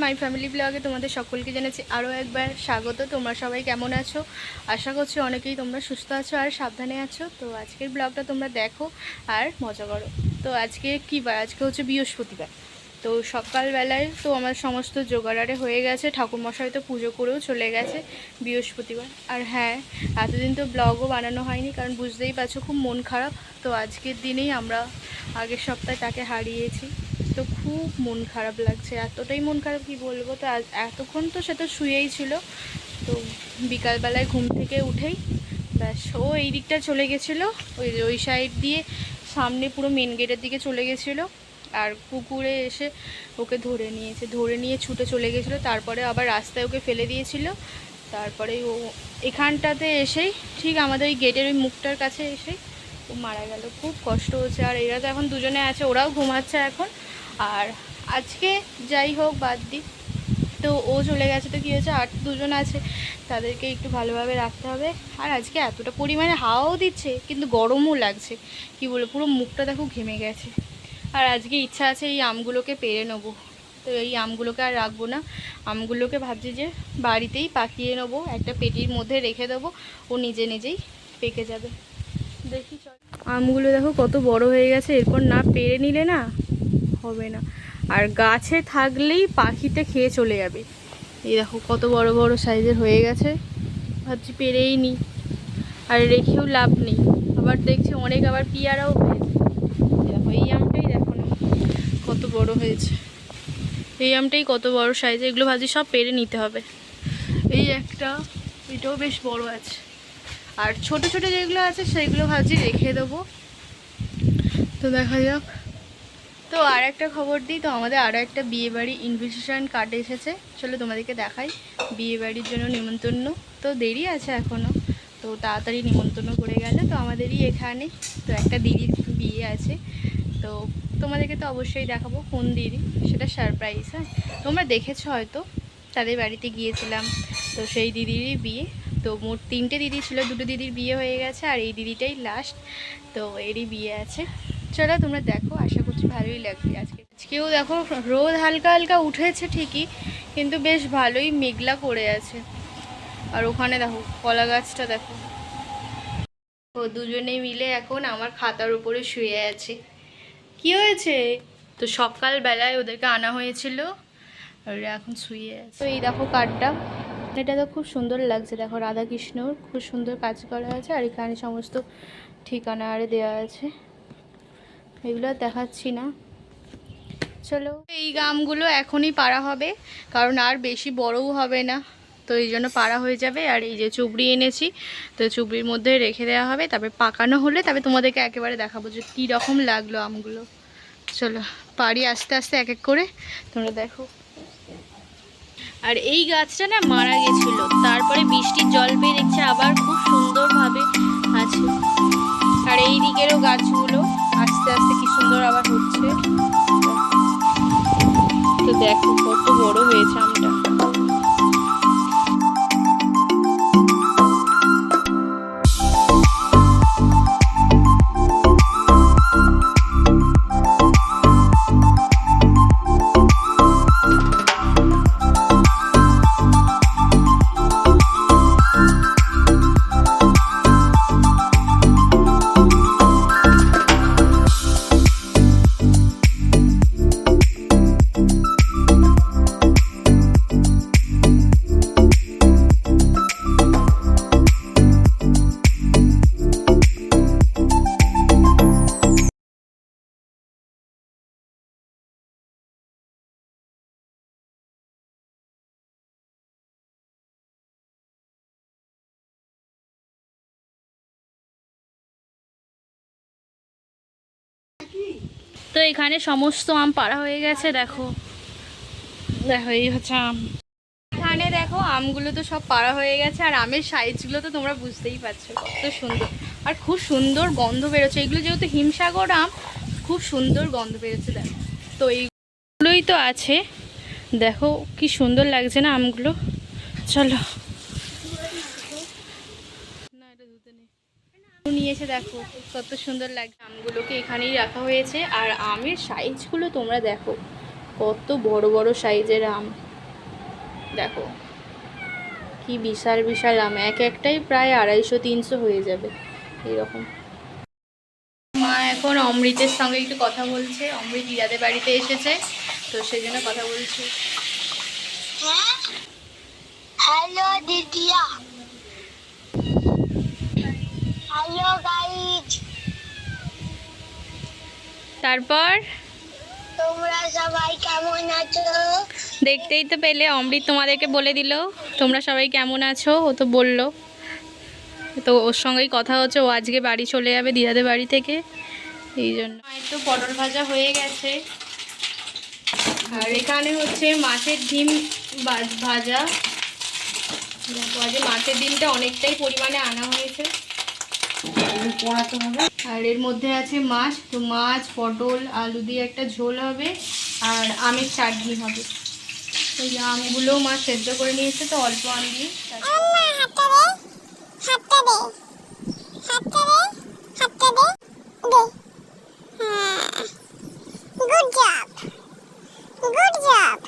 My family ব্লগে তোমাদের সকলকে জানাচ্ছি আরও একবার স্বাগত। তোমরা সবাই কেমন আছো? আশা করছি অনেকেই তোমরা সুস্থ আছো আর সাবধানে আছো। তো আজকের ব্লগটা তোমরা দেখো আর মজা করো। তো আজকে কী বার? আজকে হচ্ছে বৃহস্পতিবার। তো সকালবেলায় তো আমার সমস্ত জোগাড়ারে হয়ে গেছে, ঠাকুরমশাই তো পুজো করেও চলে গেছে বৃহস্পতিবার। আর হ্যাঁ, এতদিন তো ব্লগও বানানো হয়নি, কারণ বুঝতেই পারছো খুব মন খারাপ। তো আজকের দিনেই আমরা আগের সপ্তাহে তাকে হারিয়েছি। তো খুব মন খারাপ লাগছে, এতটাই মন খারাপ কি বলবো। তো এতক্ষণ তো সে তো শুয়েই ছিল। তো বিকালবেলায় ঘুম থেকে উঠেই ব্যাস ও এই দিকটা চলে গেছিলো, ওই সাইড দিয়ে সামনে পুরো মেন গেটের দিকে চলে গেছিলো। আর কুকুরে এসে ওকে ধরে নিয়ে ছুটে চলে গেছিলো। তারপরে আবার রাস্তায় ওকে ফেলে দিয়েছিল। তারপরে ও এখানটাতে এসেই ঠিক আমাদের ওই গেটের ওই মুখটার কাছে এসেই ও মারা গেল। খুব কষ্ট হচ্ছে। আর এরা তো এখন দুজনে আছে, ওরাও ঘুমাচ্ছে এখন। আর আজকে যাই হোক বাদ দিই, তো ও চলে গেছে তো কী হয়েছে, আর দুজন আছে, তাদেরকে একটু ভালোভাবে রাখতে হবে। আর আজকে এতটা পরিমাণে হাওয়াও দিচ্ছে, কিন্তু গরমও লাগছে। কি বলে, পুরো মুখটা দেখো ঘেমে গেছে। আর আজকে ইচ্ছা আছে এই আমগুলোকে পেড়ে নেবো। তো এই আমগুলোকে আর রাখবো না, আমগুলোকে ভাবছি যে বাড়িতেই পাকিয়ে নেবো, একটা পেটির মধ্যে রেখে দেবো, ও নিজেই পেকে যাবে। দেখি চল। আমগুলো দেখো কত বড় হয়ে গেছে, এরপর না পেড়ে নিলে না হবে না। আর গাছে থাকলেই পাখিতে খেয়ে চলে যাবে। এই দেখো কত বড় বড় সাইজের হয়ে গেছে, ভাবছি পেরেই নিই। আর রেখেও লাভ নেই, আবার দেখছি অনেক আবার পিয়ারাও হয়েছে। দেখো এই আমটাই দেখো না কত বড় হয়েছে, এই আমটাই কত বড় সাইজ। এগুলো ভাবছি সব পেরে নিতে হবে। এই একটা, এটাও বেশ বড় আছে। আর ছোট ছোট যেগুলো আছে সেগুলো ভাবছি রেখে দেবো। তো দেখা যাক। তো আর একটা খবর দিই, তো আমাদের আরও একটা বিয়েবাড়ি ইনভিটেশন কার্ড এসেছে। চলো তোমাদেরকে দেখাই। বিয়েবাড়ির জন্য নিমন্ত্রণ, তো দেরি আছে এখনও, তো তাড়াতাড়ি নিমন্ত্রণ করে গেল। তো আমাদেরই এখানে তো একটা দিদির বিয়ে আছে, তো তোমাদেরকে তো অবশ্যই দেখাবো কোন দিদি, সেটা সারপ্রাইজ। হ্যাঁ, তোমরা দেখেছো হয়তো, তাদের বাড়িতে গিয়েছিলাম। তো সেই দিদিরই বিয়ে। তো মোট 3টে দিদি ছিল, 2টো দিদির বিয়ে হয়ে গেছে আর এই দিদিটাই লাস্ট। তো এরই বিয়ে আছে। চলো তোমরা দেখো, আশা করছি ভালোই লাগবে। আজকেও দেখো রোদ হালকা হালকা উঠেছে ঠিকই, কিন্তু বেশ ভালোই মেঘলা করে আছে। আর ওখানে দেখো কলা গাছটা দেখো, ও দুজনে মিলে এখন আমার খাতার উপরে শুয়ে আছে। কি হয়েছে? তো সকালবেলায় ওদেরকে আনা হয়েছিল, আর এখন শুয়ে আছে। তো এই দেখো কার্ডটা, এটা তো খুব সুন্দর লাগছে। দেখো রাধাকৃষ্ণর খুব সুন্দর কাজ করা আছে, আর এখানে সমস্ত ঠিকানা আর দেওয়া আছে। এগুলো দেখাচ্ছি না। চলো, এই গামগুলো এখনই পাড়া হবে, কারণ আর বেশি বড়ও হবে না। তো এই জন্য পাড়া হয়ে যাবে। আর এই যে চুবড়ি এনেছি, তো চুবড়ির মধ্যে রেখে দেওয়া হবে। তারপরে পাকানো হলে তবে তোমাদেরকে একেবারে দেখাবো যে কী রকম লাগলো আমগুলো। চলো পারি আস্তে আস্তে এক এক করে, তোমরা দেখো। আর এই গাছটা না মারা গেছিল, তারপরে বৃষ্টির জল পেয়ে দেখছে আবার খুব সুন্দরভাবে আছে। আর এই দিকেরও গাছগুলো আস্তে আস্তে কি সুন্দর আবার হচ্ছে। তো দেখো কত বড় হয়েছে আমটা। তো এখানে সমস্ত আম পাড়া হয়ে গেছে। দেখো দেখো এই হচ্ছে আম। এখানে দেখো আমগুলো তো সব পাড়া হয়ে গেছে, আর আমের সাইজগুলো তো তোমরা বুঝতেই পারছো কত সুন্দর। আর খুব সুন্দর গন্ধ বেরোচ্ছে, এগুলো যেহেতু হিমসাগর আম, খুব সুন্দর গন্ধ বেরোচ্ছে। দেখো তো এইগুলোই তো আছে, দেখো কি সুন্দর লাগছে না আমগুলো। চলো না, এটা ধুতে নেই, নিয়ে এসে দেখো কত সুন্দর লাগছে। আমগুলোকে এখানেই রাখা হয়েছে। আর আমের সাইজগুলো তোমরা দেখো, কত বড় বড় সাইজের আম। দেখো কি বিশাল বিশাল আম, এক একটাই প্রায় 250-300 হয়ে যাবে এইরকম। মা এখন অমৃতের সঙ্গে একটু কথা বলছে, অমৃত দিদাদের বাড়িতে এসেছে তো সেই জন্য কথা বলছে। হ্যালো দিদিয়া, হ্যালো গাইজ, তারপর তোমরা সবাই কেমন আছো? দেখতেই তো পেলে অমৃত তোমাদেরকে বলে দিল তোমরা সবাই কেমন আছো, ও তো বললো। তো ওর সঙ্গেই কথা হচ্ছে, ও আজকে বাড়ি চলে যাবে দিদাদের বাড়ি থেকে, এই জন্য। একটু পটল ভাজা হয়ে গেছে আর এখানে হচ্ছে মাছের ডিম ভাজা। দেখো আজকে মাছের ডিমটা অনেকটাই পরিমাণে আনা হয়েছে আর এর মধ্যে আছে মাছ, তো মাছ পটল আলু দিয়ে একটা ঝোল হবে আর আমের চাটনি হবে। তো এই আমগুলো মা সেদ্ধ করে নিয়েছে, তো অল্প আম দিয়ে। Good job. Good job.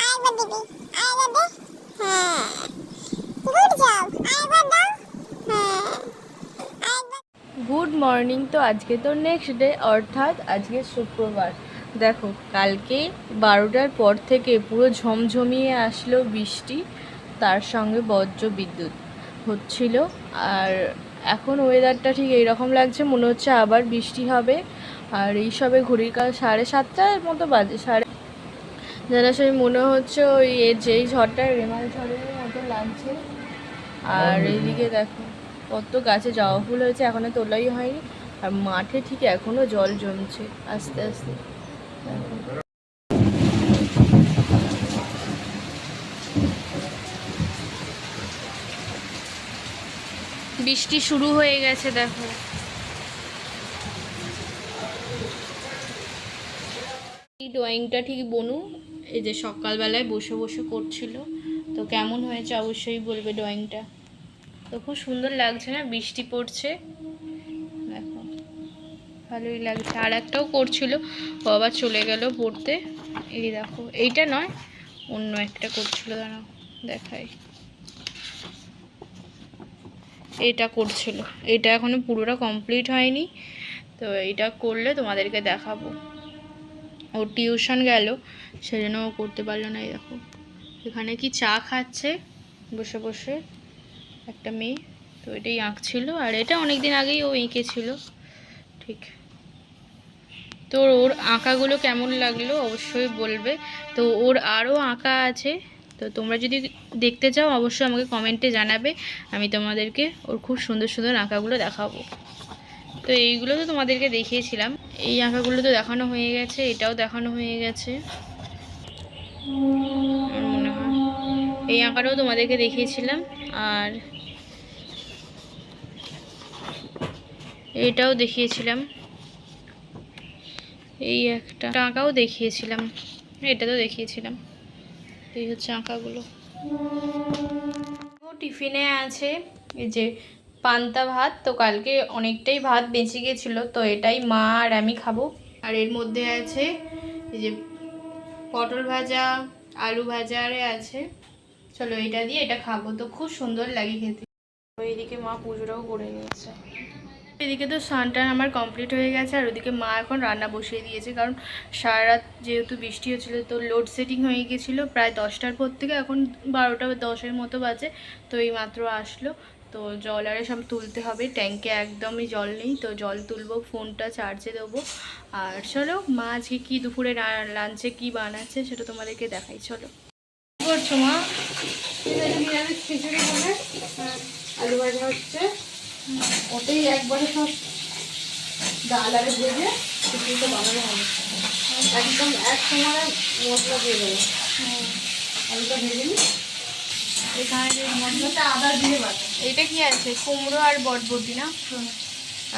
Aiba baby. Aiba be. Good job. Aiba da. Aiba. Good morning. তো আজকে তো নেক্সট ডে, অর্থাৎ আজকে শুক্রবার। দেখো কালকে 12টার পর থেকে পুরো ঝমঝমিয়ে আসলো বৃষ্টি, তার সঙ্গে বজ্র বিদ্যুৎ হচ্ছিল। আর এখন ওয়েদারটা ঠিক এইরকম লাগছে, মনে হচ্ছে আবার বৃষ্টি হবে। আর এই সবে ঘড়ির কাল 7:30 মতো বাজে, যারা সেই মনে হচ্ছে ওই যেই ঝড়টা রেমাল ঝড়ের মতো লাগছে। আর এইদিকে দেখো কত গাছে জবা ফুল হয়েছে, এখনো তোলাই হয়নি। আর মাঠে ঠিক এখনো জল জমছে আস্তে আস্তে। বৃষ্টি শুরু হয়ে গেছে দেখো। এই ড্রয়িংটা ঠিক বনু এই যে সকালবেলায় বসে বসে করছিল, তো কেমন হয়েছে অবশ্যই বলবে ড্রয়িংটা। তো খুব সুন্দর লাগছে না, বৃষ্টি পড়ছে দেখো, ভালোই লাগছে। আর একটাও করছিল, ও আবার চলে গেল পড়তে। এই দেখো এইটা নয়, অন্য একটা করছিল, দাঁড়াও দেখাই। এটা করছিল, এটা এখনো পুরোটা কমপ্লিট হয়নি, তো এইটা করলে তোমাদেরকে দেখাবো। ও টিউশন গেল সেজন্য ও করতে পারলো না। এই দেখো এখানে কি চা খাচ্ছে বসে বসে একটা মেয়ে, তো এটাই আঁকছিল। আর এটা অনেক দিন আগেই ও এঁকেছিল ঠিক। তো ওর আঁকাগুলো কেমন লাগলো অবশ্যই বলবে। তো ওর আরও আঁকা আছে, তো তোমরা যদি দেখতে চাও অবশ্যই আমাকে কমেন্টে জানাবে, আমি তোমাদেরকে ওর খুব সুন্দর সুন্দর আঁকাগুলো দেখাবো। তো এইগুলো তো তোমাদেরকে দেখিয়েছিলাম, এই আঁকাগুলো তো দেখানো হয়ে গেছে, এটাও দেখানো হয়ে গেছে আমার মনে হয়, এই আঁকাটাও তোমাদেরকে দেখিয়েছিলাম। আর এটাও দেখিয়েছিলাম, এই একটা আঁকাও দেখিয়েছিলাম, এটা তো দেখিয়েছিলাম। এই হচ্ছে আঁকাগুলো। টিফিনে আছে এই যে পান্তা ভাত, তো কালকে অনেকটাই ভাত বেঁচে গেছিলো, তো এটাই মা আর আমি খাবো। আর এর মধ্যে আছে এই যে পটল ভাজা আলু ভাজা আরে আছে, চলো এটা দিয়ে এটা খাবো, তো খুব সুন্দর লাগে খেতে। এইদিকে মা পুজোটাও করে নিয়েছে। এদিকে তো স্নান আমার কমপ্লিট হয়ে গেছে, আর ওদিকে মা এখন রান্না বসিয়ে দিয়েছে, কারণ সারা রাত যেহেতু বৃষ্টি হচ্ছিলো তো লোডশেডিং হয়ে গেছিলো প্রায় 10টার পর থেকে, এখন 12টা-10 মতো বাজে। তো এই মাত্র আসলো, তো জল আরে সব তুলতে হবে, ট্যাঙ্কে একদমই জল নেই, তো জল তুলবো, ফোনটা চার্জে দেবো। আর চলো মা আজকে কী দুপুরে লাঞ্চে কী বানাচ্ছে সেটা তোমাদেরকে দেখাই, চলো। কী করছো মা? খিচুড়ি বলে আলু ভাজা হচ্ছে, ওটাই একবারে সব ডাল আরে ভেজে খিচুড়িটা বানানো হবে, একদম এক সময় মশলা দিয়ে দেবো। আলুটা ভেজে নিই, এখানে যে মশলাটা আদা দিয়ে বাটা। এটা কি আছে? কুমড়ো আর বটবটি না?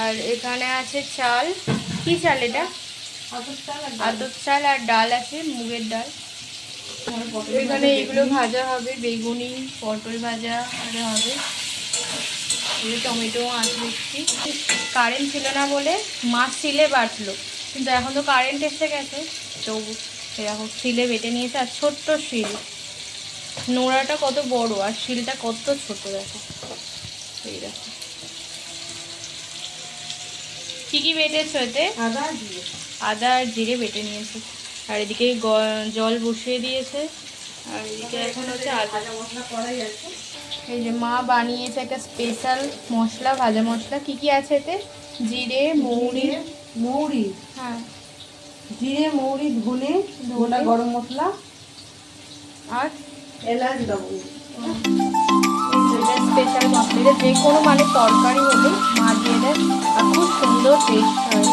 আর এখানে আছে চাল, কি চাল এটা? আতপ চাল। আর ডাল আছে মুগের ডাল। এখানে এগুলো ভাজা হবে, বেগুনি পটল ভাজা আরে হবে, টমেটো আছে দেখছি। কারেন্ট ছিল না বলে মাছ ছিলে বাটলো, কিন্তু এখন তো কারেন্ট এসে গেছে, তো এরকম শিলে বেটে নিয়েছে। আর ছোট্ট শিল, নোড়াটা কত বড় আর শিলটা কত ছোট দেখো। এই দেখো কি কি বেটেছো এতে? আদা আর জিরে বেটে নিয়েছে। আর এদিকে জল বসিয়ে দিয়েছে। আর এদিকে এখন হচ্ছে আদা মশলা করাই আছে। এই যে মা বানিয়েছে একটা স্পেশাল মশলা, ভাজা মশলা। কি কি আছে এতে? জিরে, মৌরি, হ্যাঁ জিরে, মৌরি, ধনে, গোটা গরম মশলা আর এলাচ দেবো। স্পেশাল মশলা। এটা যে কোনো মানে তরকারি হলে মা দিয়ে দেয় আর খুব সুন্দর টেস্ট হয়।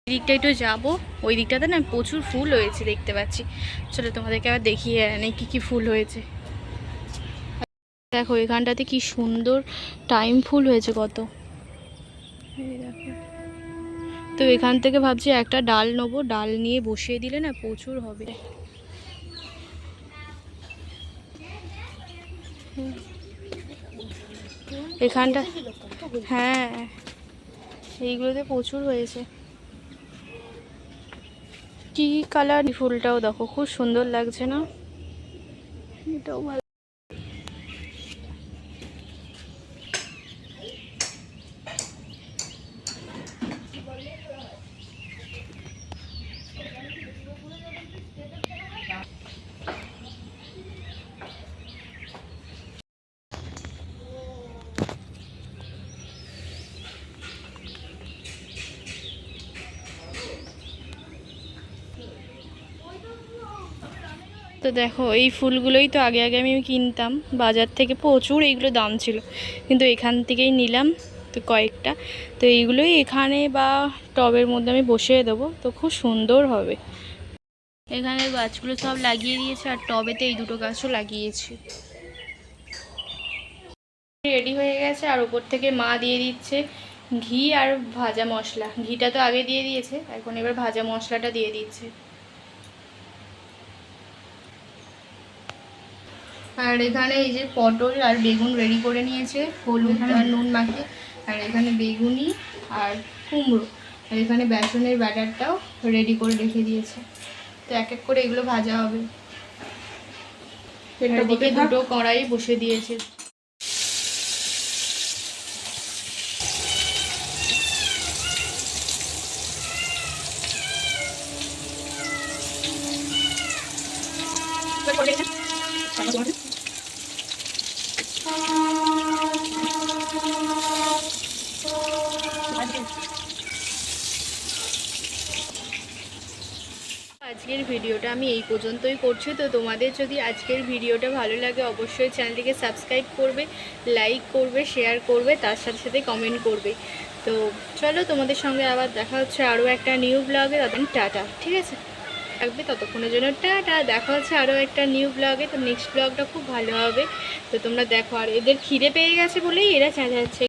এই দিকটা একটু যাবো, ওই দিকটাতে না প্রচুর ফুল হয়েছে দেখতে পাচ্ছি। চলো তোমাদেরকে আবার দেখিয়ে আনি কি কি ফুল হয়েছে। দেখো এখানটাতে কি সুন্দর টাইম ফুল হয়েছে কত। এই দেখো। তো এখান থেকে ভাবছি একটা ডাল নেবো, ডাল নিয়ে বসিয়ে দিলে না প্রচুর হবে। এখানটা হ্যাঁ এইগুলোতে প্রচুর হয়েছে। কি কালার ফুলটাও দেখো খুব সুন্দর লাগছে না? এটাও ভালো। তো দেখো এই ফুলগুলোই তো আগে আগে আমি কিনতাম বাজার থেকে, প্রচুর এইগুলো দাম ছিল, কিন্তু এখান থেকেই নিলাম তো কয়েকটা। তো এইগুলোই এখানে বা টবের মধ্যে আমি বসিয়ে দেবো, তো খুব সুন্দর হবে। এখানে গাছগুলো সব লাগিয়ে দিয়েছে আর টবেতে এই দুটো গাছও লাগিয়েছি। রেডি হয়ে গেছে আর ওপর থেকে মা দিয়ে দিচ্ছে ঘি আর ভাজা মশলা। ঘিটা তো আগে দিয়ে দিয়েছে, এখন এবার ভাজা মশলাটা দিয়ে দিচ্ছে। আর এখানে এই যে পটল আর বেগুন রেডি করে নিয়েছে হলুদ আর নুন মাখিয়ে। আর এখানে বেগুনি আর কুমড়ো, আর এখানে বেসনের ব্যাটারটাও রেডি করে রেখে দিয়েছে। তো এক এক করে এগুলো ভাজা হবে। এদিকে দুটো কড়াই বসে দিয়েছে। আজকের ভিডিওটা আমি এই পর্যন্তই করছি। তো তোমাদের যদি আজকের ভিডিওটা ভালো লাগে অবশ্যই চ্যানেলটিকে সাবস্ক্রাইব করবে, লাইক করবে, শেয়ার করবে, তার সাথে সাথে কমেন্ট করবে। তো চলো তোমাদের সঙ্গে আবার দেখা হচ্ছে আরও একটা নিউ ব্লগে। ততক্ষণ টাটা, ঠিক আছে থাকবে ততক্ষণের জন্য টাটা। দেখা হচ্ছে আরও একটা নিউ ব্লগে। তো নেক্সট ব্লগটা খুব ভালো হবে, তো তোমরা দেখো। আর এদের খিদে পেয়ে গেছে বলেই এরা চেঁচাচ্ছে।